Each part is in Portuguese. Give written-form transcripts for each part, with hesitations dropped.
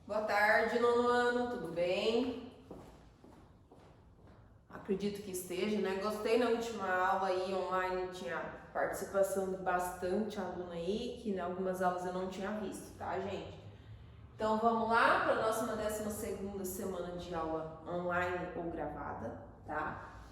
Boa tarde, nono ano, tudo bem? Acredito que esteja, né? Gostei na última aula aí online, tinha participação de bastante aluno aí, que em algumas aulas eu não tinha visto, tá, gente? Então vamos lá para a nossa 12ª semana de aula online ou gravada, tá?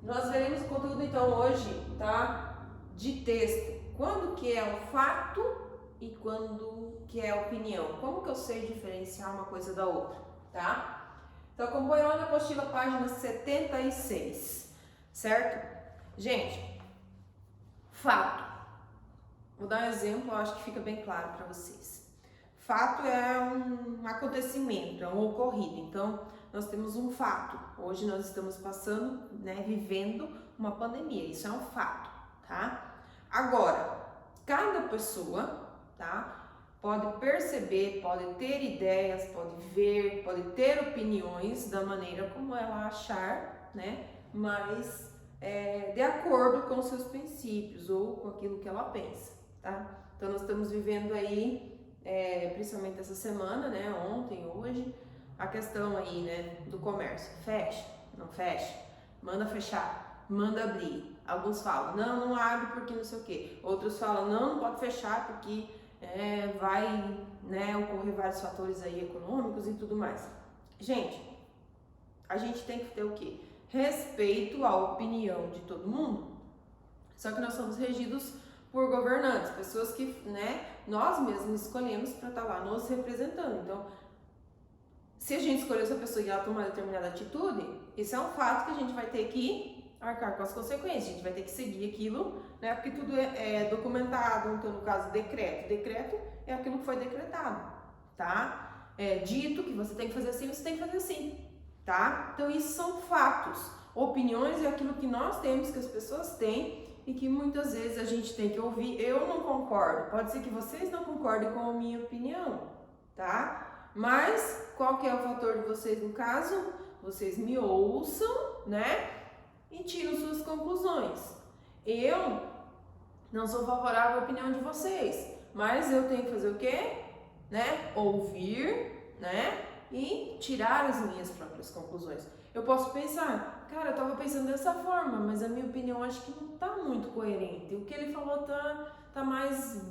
Nós veremos o conteúdo então hoje, tá? De texto. Quando que é um fato e quando que é opinião? Como que eu sei diferenciar uma coisa da outra, tá? Então acompanha lá na apostila, página 76, certo? Gente, fato. Vou dar um exemplo, eu acho que fica bem claro para vocês. Fato é um acontecimento, é um ocorrido. Então, nós temos um fato. Hoje nós estamos passando, né, vivendo uma pandemia. Isso é um fato, tá? Agora, cada pessoa, tá, pode perceber, pode ter ideias, pode ver, pode ter opiniões da maneira como ela achar, né, mas de acordo com seus princípios ou com aquilo que ela pensa, tá? Então, nós estamos vivendo aí principalmente essa semana, né, ontem, hoje, a questão aí, né, do comércio. Fecha, não fecha, manda fechar, manda abrir. Alguns falam, não abre porque não sei o quê. Outros falam, não pode fechar porque vai, né, ocorrer vários fatores aí econômicos e tudo mais. Gente, a gente tem que ter o quê? Respeito à opinião de todo mundo. Só que nós somos regidos por governantes, pessoas que, né, nós mesmos escolhemos para estar lá nos representando. Então, se a gente escolher essa pessoa e ela tomar determinada atitude, isso é um fato que a gente vai ter que arcar com as consequências, a gente vai ter que seguir aquilo, né, porque tudo é documentado. Então, no caso, decreto é aquilo que foi decretado, tá? É dito que você tem que fazer assim, você tem que fazer assim, tá? Então, isso são fatos. Opiniões é aquilo que nós temos, que as pessoas têm, e que muitas vezes a gente tem que ouvir. Eu não concordo, pode ser que vocês não concordem com a minha opinião, tá? Mas qual que é o fator de vocês no caso? Vocês me ouçam, né? E tiram suas conclusões. Eu não sou favorável à opinião de vocês, mas eu tenho que fazer o quê? Né? Ouvir, né? E tirar as minhas próprias conclusões. Eu posso pensar, cara, eu tava pensando dessa forma, mas a minha opinião acho que não tá muito coerente. O que ele falou tá mais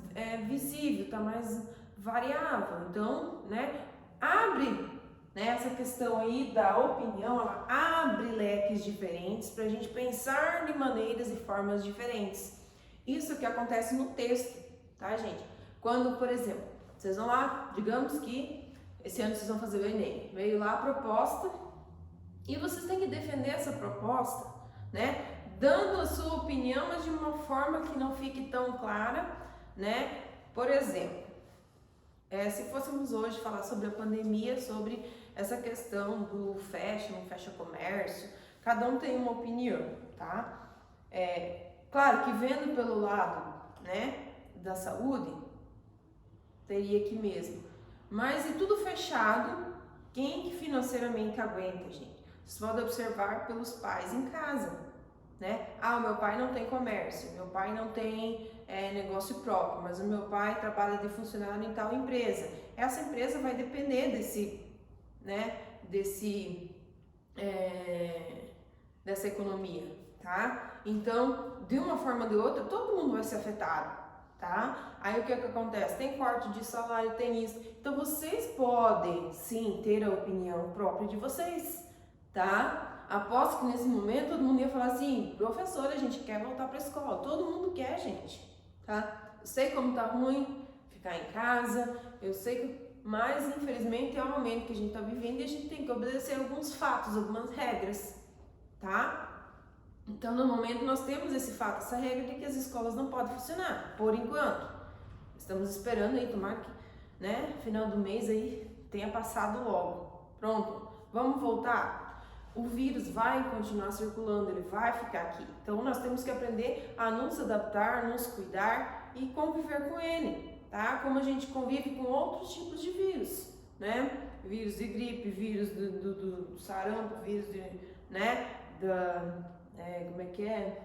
visível, tá mais variável. Então, né, abre, né, essa questão aí da opinião, ela abre leques diferentes para a gente pensar de maneiras e formas diferentes. Isso que acontece no texto, tá, gente? Quando, por exemplo, vocês vão lá, digamos que esse ano vocês vão fazer o Enem, veio lá a proposta e vocês têm que defender essa proposta, né? Dando a sua opinião, mas de uma forma que não fique tão clara, né? Por exemplo, se fôssemos hoje falar sobre a pandemia, sobre essa questão do fecha, não fecha comércio, cada um tem uma opinião, tá? Claro que vendo pelo lado, né, da saúde, teria que mesmo. Mas e tudo fechado, quem que financeiramente aguenta, gente? Vocês podem observar pelos pais em casa, né? Ah, o meu pai não tem comércio, meu pai não tem negócio próprio, mas o meu pai trabalha de funcionário em tal empresa. Essa empresa vai depender dessa economia, tá? Então, de uma forma ou de outra, todo mundo vai ser afetado, tá? Aí o que acontece? Tem corte de salário, tem isso. Então, vocês podem, sim, ter a opinião própria de vocês, tá? Aposto que nesse momento todo mundo ia falar assim, professora, a gente quer voltar pra escola. Todo mundo quer, gente, tá? Eu sei como tá ruim ficar em casa, eu sei que, mas infelizmente é o momento que a gente tá vivendo e a gente tem que obedecer alguns fatos, algumas regras, tá? Então, no momento, nós temos esse fato, essa regra de que as escolas não podem funcionar, por enquanto. Estamos esperando aí, tomara que, né, final do mês aí tenha passado logo. Pronto, vamos voltar? O vírus vai continuar circulando, ele vai ficar aqui. Então, nós temos que aprender a nos adaptar, nos cuidar e conviver com ele, tá? Como a gente convive com outros tipos de vírus, né? Vírus de gripe, vírus do sarampo, vírus de, né, como é que é?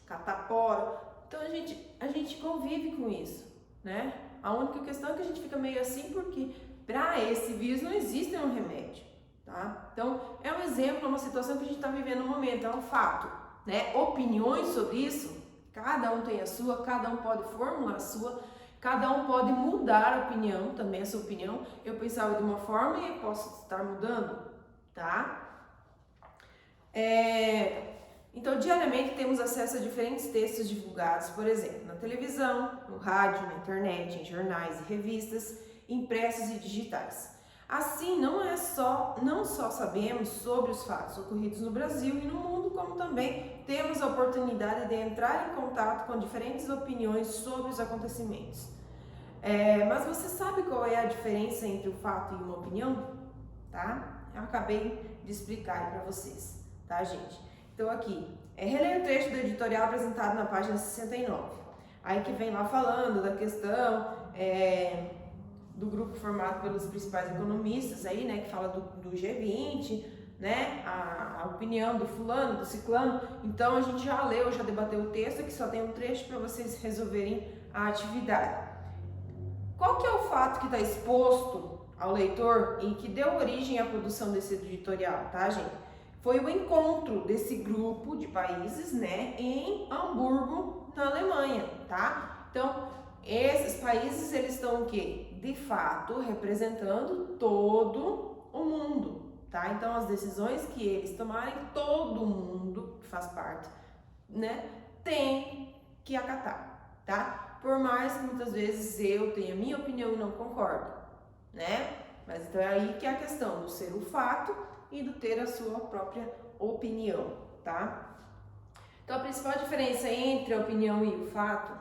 Catapora. Então a gente convive com isso, né? A única questão é que a gente fica meio assim porque para esse vírus não existe um remédio, tá? Então, é um exemplo, uma situação que a gente está vivendo no momento, é um fato, né? Opiniões sobre isso, cada um tem a sua, cada um pode formular a sua, cada um pode mudar a opinião, também a sua opinião. Eu pensava de uma forma e eu posso estar mudando, tá? Então, diariamente temos acesso a diferentes textos divulgados, por exemplo, na televisão, no rádio, na internet, em jornais e revistas, impressos e digitais. Assim, não só sabemos sobre os fatos ocorridos no Brasil e no mundo, como também temos a oportunidade de entrar em contato com diferentes opiniões sobre os acontecimentos. Mas você sabe qual é a diferença entre o fato e uma opinião? Tá? Eu acabei de explicar aí para vocês, tá, gente? Então aqui, releia o trecho do editorial apresentado na página 69. Aí que vem lá falando da questão do grupo formado pelos principais economistas aí, né, que fala do G20, né, a opinião do fulano, do ciclano. Então a gente já leu, já debateu o texto, aqui só tem um trecho para vocês resolverem a atividade. Qual que é o fato que está exposto ao leitor e que deu origem à produção desse editorial, tá, gente? Foi o encontro desse grupo de países, né, em Hamburgo, na Alemanha, tá? Então, esses países, eles estão o quê? De fato, representando todo o mundo, tá? Então, as decisões que eles tomarem, todo mundo que faz parte, né, tem que acatar, tá? Por mais que muitas vezes eu tenha a minha opinião e não concordo, né? Mas então é aí que é a questão do ser o fato e do ter a sua própria opinião, tá? Então a principal diferença entre a opinião e o fato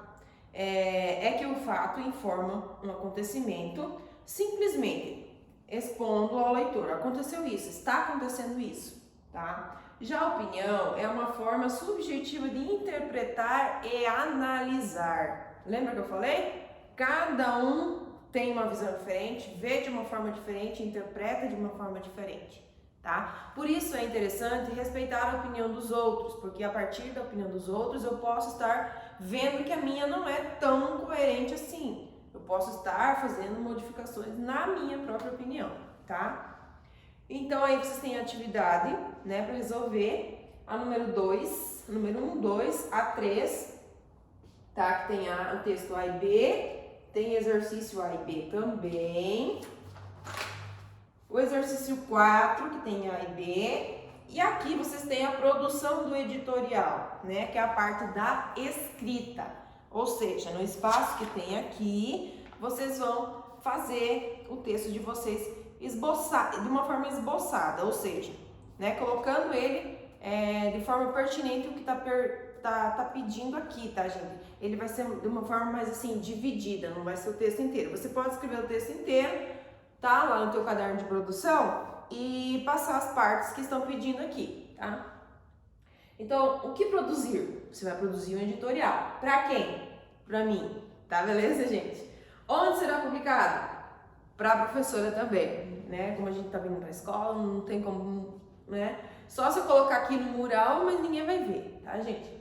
é que o fato informa um acontecimento simplesmente expondo ao leitor, aconteceu isso, está acontecendo isso, tá? Já a opinião é uma forma subjetiva de interpretar e analisar. Lembra que eu falei? Cada um tem uma visão diferente, vê de uma forma diferente, interpreta de uma forma diferente, tá? Por isso é interessante respeitar a opinião dos outros, porque a partir da opinião dos outros eu posso estar vendo que a minha não é tão coerente assim. Eu posso estar fazendo modificações na minha própria opinião, tá? Então aí vocês têm a atividade, né, para resolver, a número 2, número 1, 2, a 3, tá? Que tem o texto A e B, tem exercício A e B também. O exercício 4, que tem A e B. E aqui vocês têm a produção do editorial, né? Que é a parte da escrita. Ou seja, no espaço que tem aqui, vocês vão fazer o texto de vocês de uma forma esboçada. Ou seja, né? Colocando ele de forma pertinente o que tá pedindo aqui, tá, gente? Ele vai ser de uma forma mais assim, dividida, não vai ser o texto inteiro. Você pode escrever o texto inteiro, tá? Lá no teu caderno de produção e passar as partes que estão pedindo aqui, tá? Então, o que produzir? Você vai produzir um editorial. Pra quem? Pra mim, tá? Beleza, gente? Onde será publicado? Pra professora também, né? Como a gente tá vindo pra escola, não tem como, né? Só se eu colocar aqui no mural, mas ninguém vai ver, tá, gente?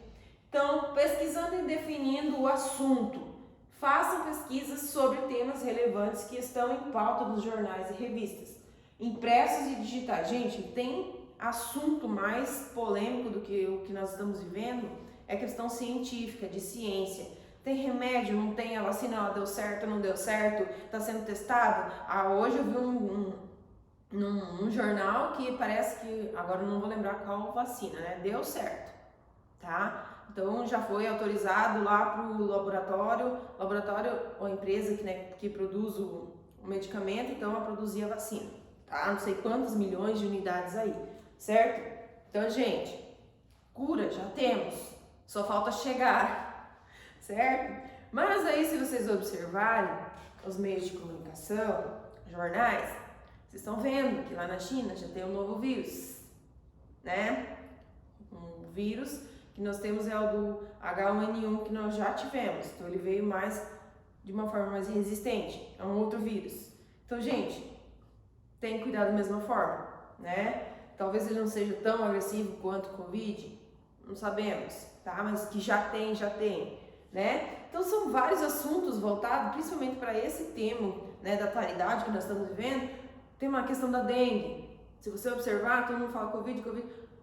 Então, pesquisando e definindo o assunto. Façam pesquisas sobre temas relevantes que estão em pauta dos jornais e revistas, impressos e digitais. Gente, tem assunto mais polêmico do que o que nós estamos vivendo? É questão científica, de ciência. Tem remédio, não tem? A vacina ela deu certo, não deu certo? Está sendo testado? Hoje eu vi num jornal que parece que, agora eu não vou lembrar qual vacina, né? Deu certo, tá? Então já foi autorizado lá para o laboratório ou a empresa que produz o medicamento, então a produzir a vacina, tá? Não sei quantas milhões de unidades aí, certo? Então, gente, cura já temos, só falta chegar, certo? Mas aí, se vocês observarem os meios de comunicação, jornais, vocês estão vendo que lá na China já tem um novo vírus, né? Um vírus que nós temos é o do H1N1 que nós já tivemos, então ele veio de uma forma mais resistente, é um outro vírus. Então, gente, tem que cuidar da mesma forma, né? Talvez ele não seja tão agressivo quanto o Covid, não sabemos, tá? Mas que já tem, né? Então são vários assuntos voltados principalmente para esse tema, né, da atualidade que nós estamos vivendo. Tem uma questão da dengue. Se você observar, todo mundo fala Covid.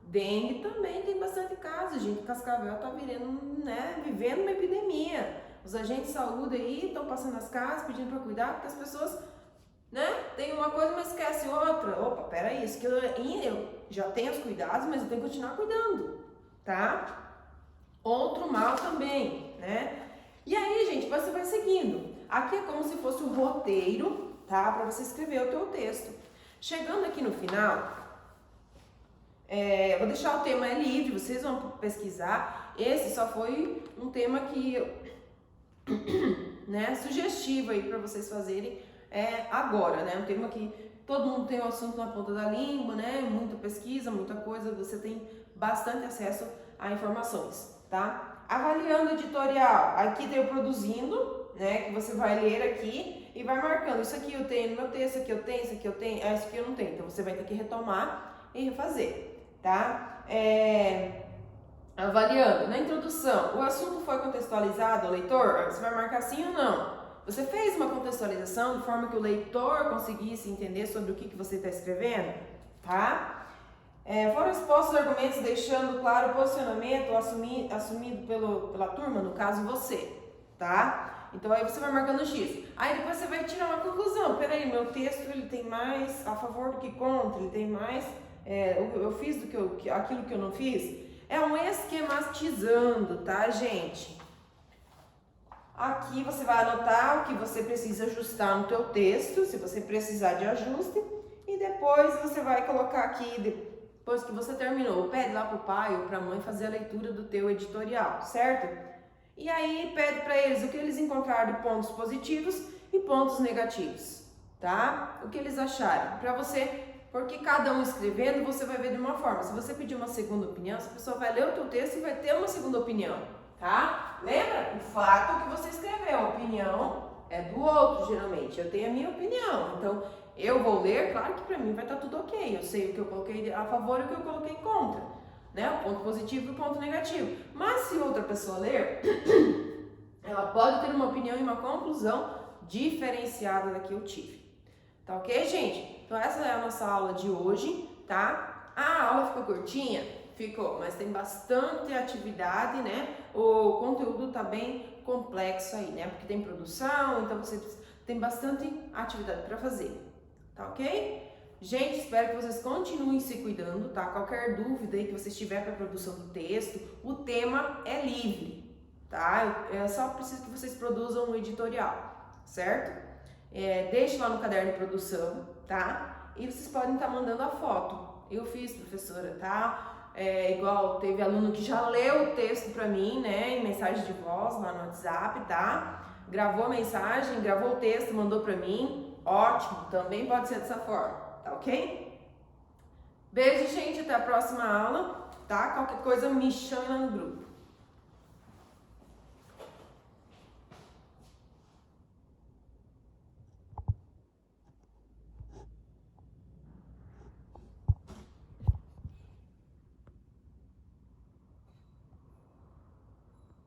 Dengue também tem bastante casos, gente. Cascavel está vivendo uma epidemia. Os agentes de saúde aí estão passando as casas pedindo para cuidar, porque as pessoas, né, tem uma coisa, mas esquece outra. Opa, peraí, isso que eu já tenho os cuidados, mas eu tenho que continuar cuidando, tá? Outro mal também, né? E aí, gente, você vai seguindo. Aqui é como se fosse um roteiro, tá? Para você escrever o teu texto. Chegando aqui no final, vou deixar o tema livre, vocês vão pesquisar. Esse só foi um tema que, né, sugestivo aí para vocês fazerem agora, né? Um tema que todo mundo tem o assunto na ponta da língua, né? Muita pesquisa, muita coisa, você tem bastante acesso a informações, tá? Avaliando o editorial, aqui tem o produzindo, né? Que você vai ler aqui e vai marcando. Isso aqui eu tenho no meu texto, isso aqui eu tenho, isso aqui eu tenho, isso aqui eu não tenho. Então você vai ter que retomar e refazer, tá? Avaliando, na introdução, o assunto foi contextualizado ao leitor? Você vai marcar sim ou não. Você fez uma contextualização de forma que o leitor conseguisse entender sobre o que você está escrevendo, tá? Foram expostos os argumentos deixando claro o posicionamento assumido pela turma, no caso você, tá? Então aí você vai marcando X. Aí depois você vai tirar uma conclusão. Peraí, meu texto ele tem mais a favor do que contra, ele tem mais, eu fiz aquilo que eu não fiz. É um esquematizando, tá, gente? Aqui você vai anotar o que você precisa ajustar no teu texto, se você precisar de ajuste, e depois você vai colocar aqui, depois que você terminou, pede lá pro pai ou pra mãe fazer a leitura do teu editorial, certo? E aí pede para eles o que eles encontraram de pontos positivos e pontos negativos, tá? O que eles acharam, para você, porque cada um escrevendo você vai ver de uma forma. Se você pedir uma segunda opinião, essa pessoa vai ler o teu texto e vai ter uma segunda opinião, tá? Lembra? O fato que você escreveu, a opinião é do outro, geralmente. Eu tenho a minha opinião, então eu vou ler, claro que para mim vai estar tudo ok. Eu sei o que eu coloquei a favor e o que eu coloquei contra, né? O ponto positivo e o ponto negativo. Mas se outra pessoa ler, ela pode ter uma opinião e uma conclusão diferenciada da que eu tive. Tá ok, gente? Então essa é a nossa aula de hoje, tá? A aula ficou curtinha? Ficou, mas tem bastante atividade, né? O conteúdo tá bem complexo aí, né? Porque tem produção, então você tem bastante atividade para fazer, tá ok? Gente, espero que vocês continuem se cuidando, tá? Qualquer dúvida aí que vocês tiverem para a produção do texto, o tema é livre, tá? Eu só preciso que vocês produzam um editorial, certo? Deixe lá no caderno de produção, tá? E vocês podem estar mandando a foto. Eu fiz, professora, tá? Igual teve aluno que já leu o texto para mim, né? Em mensagem de voz lá no WhatsApp, tá? Gravou a mensagem, gravou o texto, mandou para mim. Ótimo, também pode ser dessa forma, tá ok? Beijo, gente, até a próxima aula, tá? Qualquer coisa me chame lá no grupo.